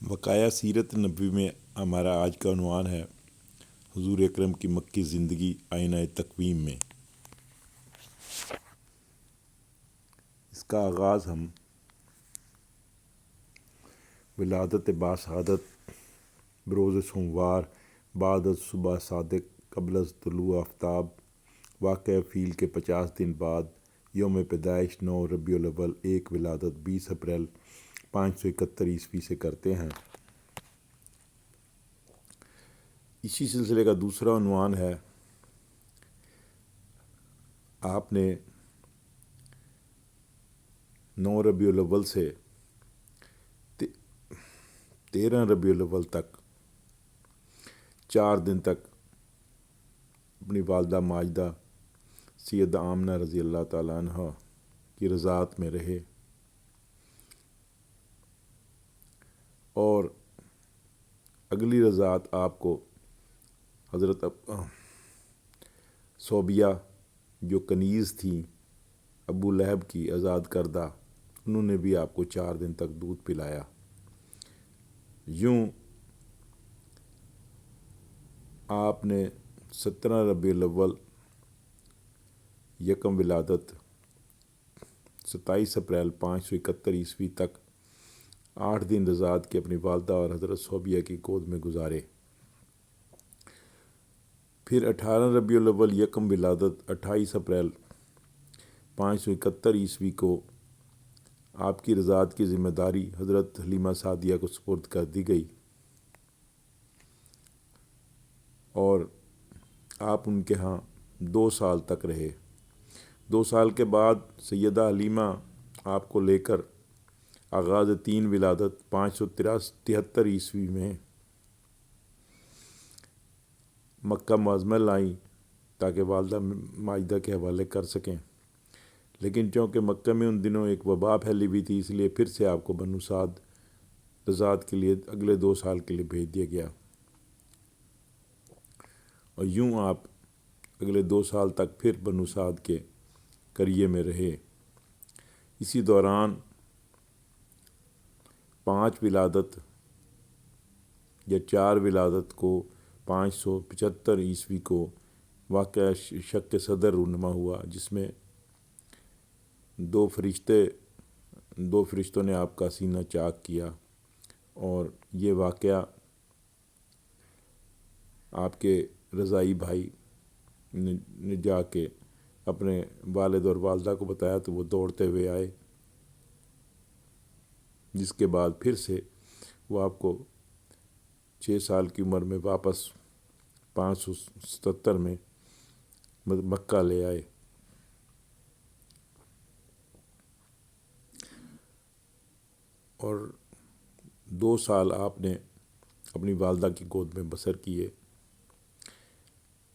وقایع سیرت نبوی میں ہمارا آج کا عنوان ہے حضور اکرم کی مکی زندگی آئینہ تقویم میں۔ اس کا آغاز ہم ولادت باسعادت بروز سوموار بعد از صبح صادق قبل از طلوع آفتاب واقعہ فیل کے 50 دن بعد یوم پیدائش 9 ربیع الاول 1 ولادت 20 اپریل 571 عیسوی سے کرتے ہیں۔ اسی سلسلے کا دوسرا عنوان ہے آپ نے 9 ربیع الاول سے 13 ربیع الاول تک 4 دن تک اپنی والدہ ماجدہ سیدہ آمنہ رضی اللہ تعالیٰ عنہ کی رضاعت میں رہے اور اگلی رضاعت آپ کو حضرت صوبیہ جو کنیز تھیں ابو لہب کی آزاد کردہ، انہوں نے بھی آپ کو 4 دن تک دودھ پلایا۔ یوں آپ نے 17 ربیع الاول 1 ولادت 27 اپریل 571 عیسوی تک 8 دن رضاعت کے اپنی والدہ اور حضرت صوبیہ کی گود میں گزارے۔ پھر 18 ربیع الاول 1 ولادت 28 اپریل 571 عیسوی کو آپ کی رضاعت کی ذمہ داری حضرت حلیمہ سعدیہ کو سپرد کر دی گئی اور آپ ان کے ہاں 2 سال تک رہے۔ 2 سال کے بعد سیدہ حلیمہ آپ کو لے کر آغاز 3 ولادت 573 عیسوی میں مکہ معظمہ لائیں تاکہ والدہ ماجدہ کے حوالے کر سکیں، لیکن چونکہ مکہ میں ان دنوں ایک وبا پھیلی ہوئی تھی، اس لیے پھر سے آپ کو بنو سعد رضاعت کے لیے اگلے 2 سال کے لیے بھیج دیا گیا اور یوں آپ اگلے 2 سال تک پھر بنو سعد کے قریے میں رہے۔ اسی دوران 5 ولادت یا 4 ولادت کو 575 عیسوی کو واقعہ شق صدر رونما ہوا، جس میں 2 فرشتوں نے آپ کا سینہ چاک کیا اور یہ واقعہ آپ کے رضائی بھائی نے جا کے اپنے والد اور والدہ کو بتایا تو وہ دوڑتے ہوئے آئے، جس کے بعد پھر سے وہ آپ کو 6 سال کی عمر میں واپس 577 میں مکہ لے آئے۔ اور 2 سال آپ نے اپنی والدہ کی گود میں بسر کیے۔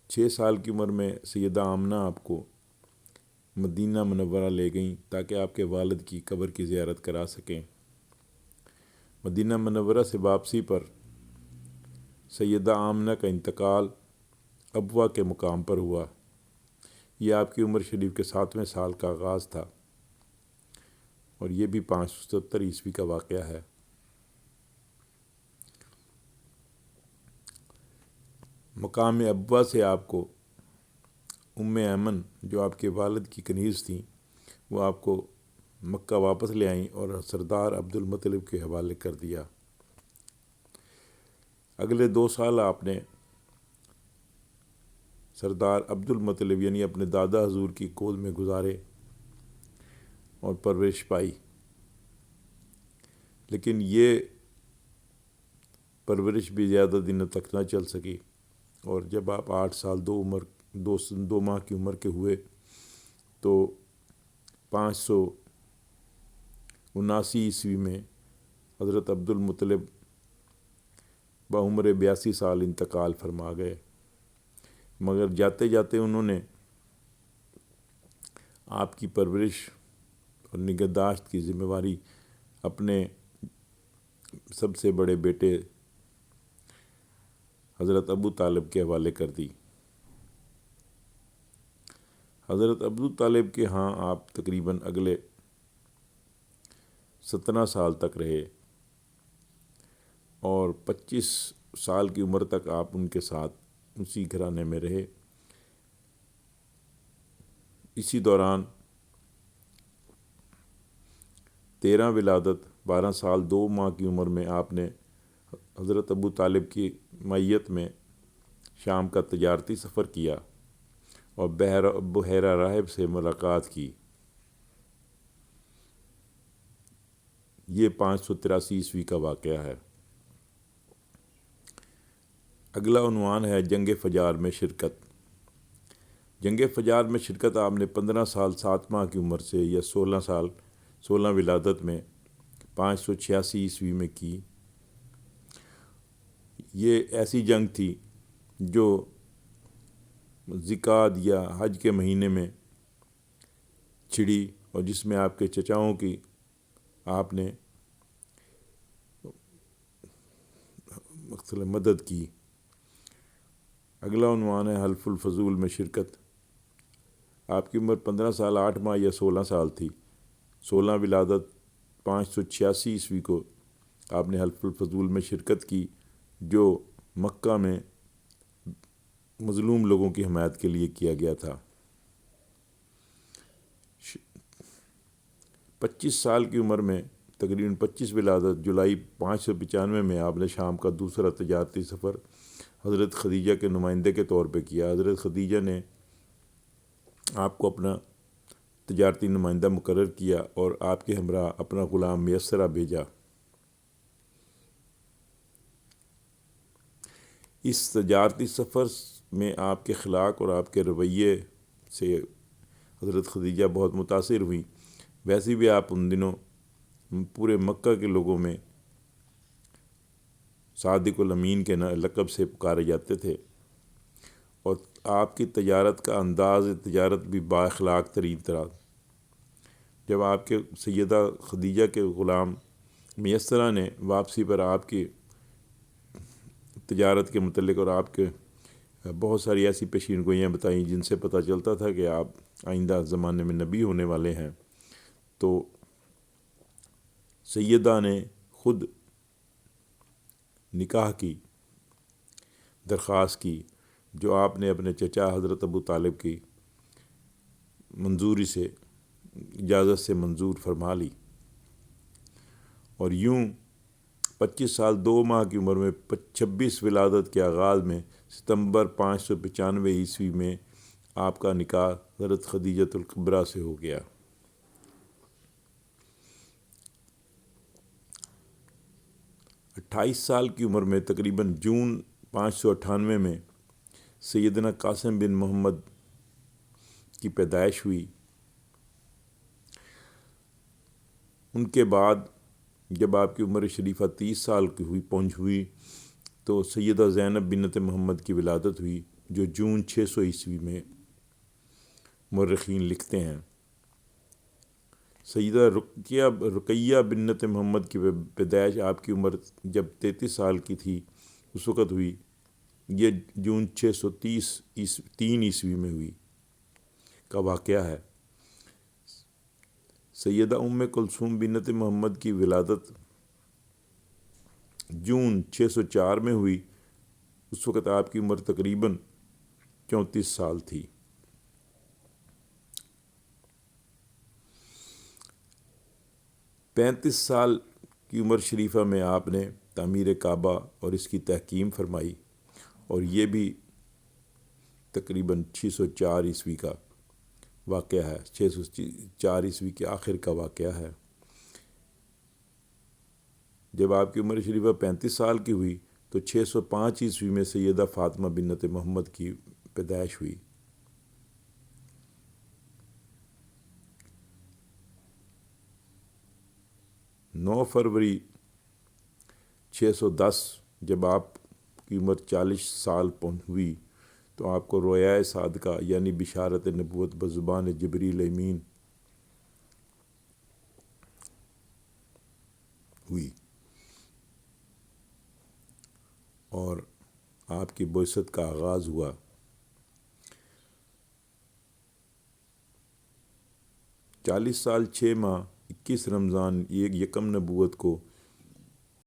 6 سال کی عمر میں سیدہ آمنہ آپ کو مدینہ منورہ لے گئیں تاکہ آپ کے والد کی قبر کی زیارت کرا سکیں۔ مدینہ منورہ سے واپسی پر سیدہ آمنہ کا انتقال ابوا کے مقام پر ہوا۔ یہ آپ کی عمر شریف کے 7ویں سال کا آغاز تھا اور یہ بھی 577 عیسوی کا واقعہ ہے۔ مقام ابوا سے آپ کو ام ایمن جو آپ کے والد کی کنیز تھیں، وہ آپ کو مکہ واپس لے آئیں اور سردار عبد المطلب کے حوالے کر دیا۔ اگلے 2 سال آپ نے سردار عبد المطلب یعنی اپنے دادا حضور کی گود میں گزارے اور پرورش پائی، لیکن یہ پرورش بھی زیادہ دنوں تک نہ چل سکی اور جب آپ 8 سال 2 ماہ کی عمر کے ہوئے تو 579 عیسوی میں حضرت عبد المطلب بعمر 82 سال انتقال فرما گئے، مگر جاتے جاتے انہوں نے آپ کی پرورش اور نگہداشت کی ذمہ داری اپنے سب سے بڑے بیٹے حضرت ابو طالب کے حوالے کر دی۔ حضرت ابو طالب کے ہاں آپ تقریباً اگلے 17 سال تک رہے اور 25 سال کی عمر تک آپ ان کے ساتھ اسی گھرانے میں رہے۔ اسی دوران 13 ولادت 12 سال 2 ماہ کی عمر میں آپ نے حضرت ابو طالب کی معیت میں شام کا تجارتی سفر کیا اور بحیرہ راہب سے ملاقات کی۔ یہ 583 عیسوی کا واقعہ ہے۔ اگلا عنوان ہے جنگ فجار میں شرکت۔ جنگ فجار میں شرکت آپ نے 15 سال 7 ماہ کی عمر سے یا 16 ولادت میں 586 عیسوی میں کی۔ یہ ایسی جنگ تھی جو ذکات یا حج کے مہینے میں چھڑی اور جس میں آپ کے چچاؤں کی آپ نے مدد کی۔ اگلا عنوان ہے حلف الفضول میں شرکت۔ آپ کی عمر 15 سال 8 ماہ یا 16 سال تھی۔ 16 ولادت 586 عیسوی کو آپ نے حلف الفضول میں شرکت کی جو مکہ میں مظلوم لوگوں کی حمایت کے لیے کیا گیا تھا۔ 25 سال کی عمر میں تقریباً 25 ولادت جولائی 595 میں آپ نے شام کا دوسرا تجارتی سفر حضرت خدیجہ کے نمائندے کے طور پہ کیا۔ حضرت خدیجہ نے آپ کو اپنا تجارتی نمائندہ مقرر کیا اور آپ کے ہمراہ اپنا غلام میسرہ بھیجا۔ اس تجارتی سفر میں آپ کے اخلاق اور آپ کے رویے سے حضرت خدیجہ بہت متاثر ہوئی۔ ویسے بھی آپ ان دنوں پورے مکہ کے لوگوں میں صادق الامین کے لقب سے پکارے جاتے تھے، اور آپ کی تجارت کا انداز تجارت بھی با اخلاق ترین طرح۔ جب آپ کے سیدہ خدیجہ کے غلام میسرہ نے واپسی پر آپ کی تجارت کے متعلق اور آپ کے بہت ساری ایسی پیشین گوئیاں بتائیں جن سے پتہ چلتا تھا کہ آپ آئندہ زمانے میں نبی ہونے والے ہیں، تو سیدہ نے خود نکاح کی درخواست کی، جو آپ نے اپنے چچا حضرت ابو طالب کی منظوری سے اجازت سے منظور فرما لی، اور یوں 25 سال 2 ماہ کی عمر میں 26 ولادت کے آغاز میں ستمبر 595 عیسوی میں آپ کا نکاح حضرت خدیجۃ الکبریٰ سے ہو گیا۔ 28 سال کی عمر میں تقریباً جون 598 میں سیدنا قاسم بن محمد کی پیدائش ہوئی۔ ان کے بعد جب آپ کی عمر شریفہ 30 سال کی ہوئی تو سیدہ زینب بنت محمد کی ولادت ہوئی، جو جون 600 عیسوی میں مورخین لکھتے ہیں۔ سیدہ رقیہ بنت محمد کی پیدائش آپ کی عمر جب 33 سال کی تھی اس وقت ہوئی، یہ جون 603 عیسوی میں ہوئی کا واقعہ ہے۔ سیدہ ام کلثوم بنت محمد کی ولادت جون 604 میں ہوئی، اس وقت آپ کی عمر تقریباً 34 سال تھی۔ پینتیس سال کی عمر شریفہ میں آپ نے تعمیر کعبہ اور اس کی تحکیم فرمائی، اور یہ بھی تقریباً 604 عیسوی کا واقعہ ہے، 604 عیسوی کے آخر کا واقعہ ہے۔ جب آپ کی عمر شریفہ 35 سال کی ہوئی تو 605 عیسوی میں سیدہ فاطمہ بنت محمد کی پیدائش ہوئی۔ 9 فروری 610 جب آپ کی عمر 40 سال ہوئی تو آپ کو رویائے صادقہ یعنی بشارت نبوت بزبان جبریل امین ہوئی، اور آپ کی بعثت کا آغاز ہوا۔ 40 سال 6 ماہ 21 رمضان 1 نبوت کو